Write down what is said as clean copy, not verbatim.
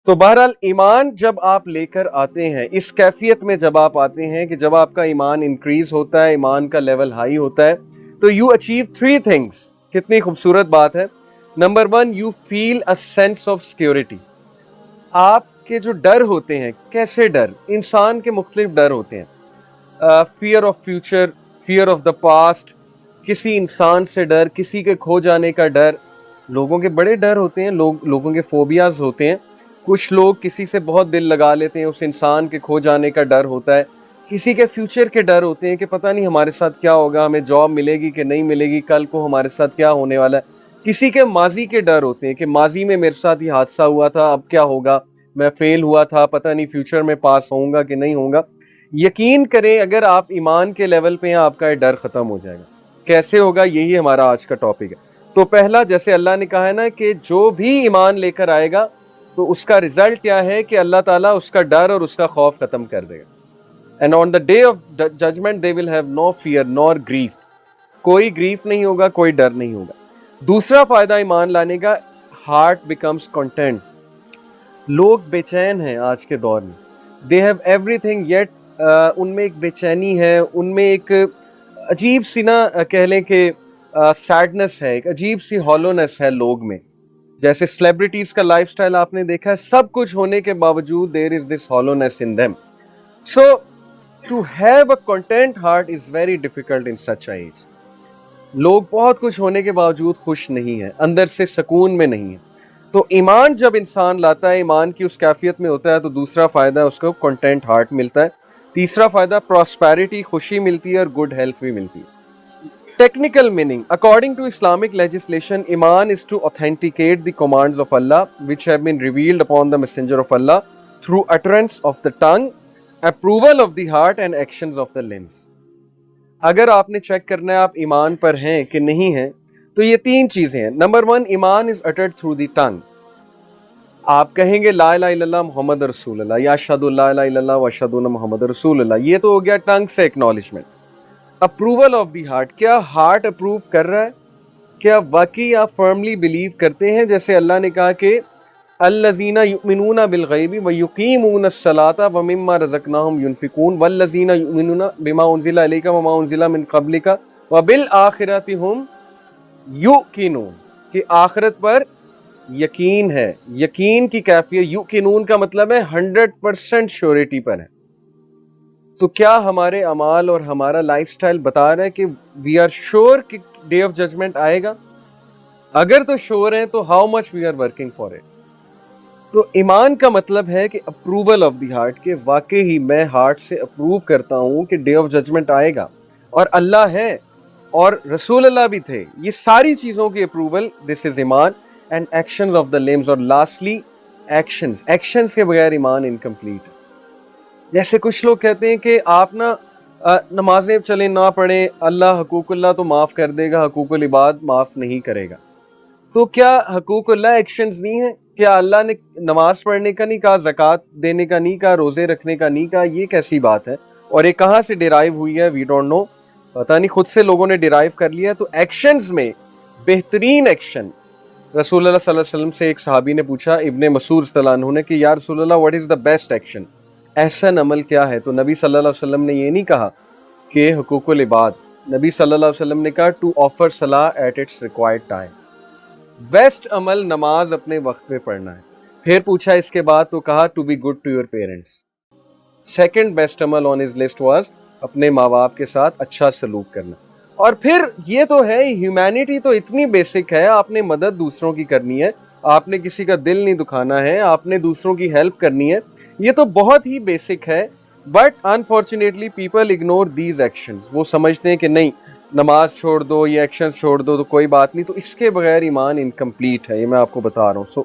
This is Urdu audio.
تو بہرحال ایمان جب آپ لے کر آتے ہیں اس کیفیت میں، جب آپ آتے ہیں کہ جب آپ کا ایمان انکریز ہوتا ہے، ایمان کا لیول ہائی ہوتا ہے، تو یو اچیو 3 تھنگس. کتنی خوبصورت بات ہے. Number 1، you feel a sense of security. آپ کے جو ڈر ہوتے ہیں، کیسے ڈر؟ انسان کے مختلف ڈر ہوتے ہیں. Fear of future, fear of the past, کسی انسان سے ڈر، کسی کے کھو جانے کا ڈر. لوگوں کے بڑے ڈر ہوتے ہیں، لوگوں کے فوبیاز ہوتے ہیں. کچھ لوگ کسی سے بہت دل لگا لیتے ہیں، اس انسان کے کھو جانے کا ڈر ہوتا ہے. کسی کے فیوچر کے ڈر ہوتے ہیں کہ پتہ نہیں ہمارے ساتھ کیا ہوگا، ہمیں جاب ملے گی کہ نہیں ملے گی، کل کو ہمارے ساتھ کیا ہونے والا ہے. کسی کے ماضی کے ڈر ہوتے ہیں کہ ماضی میں میرے ساتھ یہ حادثہ ہوا تھا، اب کیا ہوگا، میں فیل ہوا تھا، پتہ نہیں فیوچر میں پاس ہوں گا کہ نہیں ہوں گا. یقین کریں اگر آپ ایمان کے لیول پہ ہیں، آپ کا یہ ڈر ختم ہو جائے گا. کیسے ہوگا؟ یہی ہمارا آج کا ٹاپک ہے. تو پہلا، جیسے اللہ نے کہا ہے نا کہ جو بھی ایمان لے کر آئے گا تو اس کا رزلٹ کیا ہے کہ اللہ تعالیٰ اس کا ڈر اور اس کا خوف ختم کر دے گا. And on the day of judgment they will have no fear nor grief. کوئی گریف نہیں ہوگا، کوئی ڈر نہیں ہوگا. دوسرا فائدہ ایمان لانے کا، ہارٹ بیکمز کنٹینٹ. لوگ بے چین ہیں آج کے دور میں. they have everything yet ان میں ایک بے چینی ہے، ان میں ایک عجیب سی نا کہہ لیں کہ سیڈنس ہے، ایک عجیب سی ہالونیس ہے لوگ میں. جیسے سیلیبریٹیز کا لائف سٹائل آپ نے دیکھا ہے، سب کچھ ہونے کے باوجود there is this hollowness in them. So to have a content heart is very difficult in such a age. لوگ بہت کچھ ہونے کے باوجود خوش نہیں ہیں، اندر سے سکون میں نہیں ہیں. تو ایمان جب انسان لاتا ہے، ایمان کی اس کیفیت میں ہوتا ہے، تو دوسرا فائدہ اس کو کنٹینٹ ہارٹ ملتا ہے. تیسرا فائدہ پراسپیرٹی، خوشی ملتی ہے اور گڈ ہیلتھ بھی ملتی ہے. Technical meaning. According to Islamic legislation, Iman is to authenticate the commands of Allah which have been revealed upon the Messenger of Allah through utterance of the tongue, approval of the heart and actions of the limbs. اگر آپ نے چیک کرنا ہے آپ ایمان پر ہیں کہ نہیں ہیں، تو یہ 3 چیزیں ہیں. نمبر 1، ایمان is uttered through the tongue. آپ کہیں گے لا الہ الا اللہ محمد رسول اللہ، یا اشہد ان لا الہ الا اللہ و اشہد ان محمد رسول اللہ. یہ تو ہو گیا ٹنگ سے acknowledgement. Approval of the heart, کیا ہارٹ اپروو کر رہا ہے؟ کیا واقعی آپ فرملی بلیو کرتے ہیں؟ جیسے اللہ نے کہا کہ الذین یؤمنون بالغیب ویقیمون الصلاۃ ومما رزقناہم ینفقون والذین یؤمنون بما انزل الیک وما انزل من قبلک وبالآخرۃ ھم یوقنون، کہ آخرت پر یقین ہے. یقین کی کیفیت، یوقنون کا مطلب ہے 100% شیورٹی پر ہے. تو کیا ہمارے اعمال اور ہمارا لائف سٹائل بتا رہا ہے کہ وی آر شیور کہ ڈے آف ججمنٹ آئے گا؟ اگر تو شیور ہیں تو how much we are working for it. تو ایمان کا مطلب ہے کہ اپروول آف دی ہارٹ، کہ واقعی میں ہارٹ سے اپروو کرتا ہوں کہ ڈے آف ججمنٹ آئے گا اور اللہ ہے اور رسول اللہ بھی تھے. یہ ساری چیزوں کی اپروول، دس از ایمان. اینڈ ایکشنز آف دا لمبس، اور لاسٹلی ایکشنز کے بغیر ایمان انکمپلیٹ ہے. جیسے کچھ لوگ کہتے ہیں کہ آپ نا نمازیں چلیں نہ پڑھیں، اللہ حقوق اللہ تو معاف کر دے گا، حقوق العباد معاف نہیں کرے گا. تو کیا حقوق اللہ ایکشنز نہیں ہیں؟ کیا اللہ نے نماز پڑھنے کا نہیں کہا، زکوٰۃ دینے کا نہیں کہا، روزے رکھنے کا نہیں کہا؟ یہ کیسی بات ہے؟ اور یہ کہاں سے ڈیرائیو ہوئی ہے؟ We don't know. پتہ نہیں، خود سے لوگوں نے ڈیرائیو کر لیا. تو ایکشنز میں بہترین ایکشن، رسول اللہ صلی اللہ علیہ وسلم سے ایک صحابی نے پوچھا، ابن مسعود رضی اللہ عنہ نے، کہ یا رسول اللہ what is the best action, احسن عمل کیا ہے؟ تو نبی صلی اللہ علیہ وسلم نے یہ نہیں کہا کہ حقوق العباد. نبی صلی اللہ علیہ وسلم نے کہا ٹو آفر صلاح at its required time. Best عمل نماز اپنے وقت پہ پڑھنا ہے. پھر پوچھا اس کے بعد تو کہا to be good to your parents. Second best عمل آن ہز لسٹ واز اپنے ماں باپ کے ساتھ اچھا سلوک کرنا. اور پھر یہ تو ہے، ہیومینٹی تو اتنی بیسک ہے. آپ نے مدد دوسروں کی کرنی ہے، آپ نے کسی کا دل نہیں دکھانا ہے، آپ نے دوسروں کی ہیلپ کرنی ہے. یہ تو بہت ہی بیسک ہے. But unfortunately people ignore these actions. وہ سمجھتے ہیں کہ نہیں، نماز چھوڑ دو، یہ ایکشن چھوڑ دو تو کوئی بات نہیں. تو اس کے بغیر ایمان انکمپلیٹ ہے، یہ میں آپ کو بتا رہا ہوں.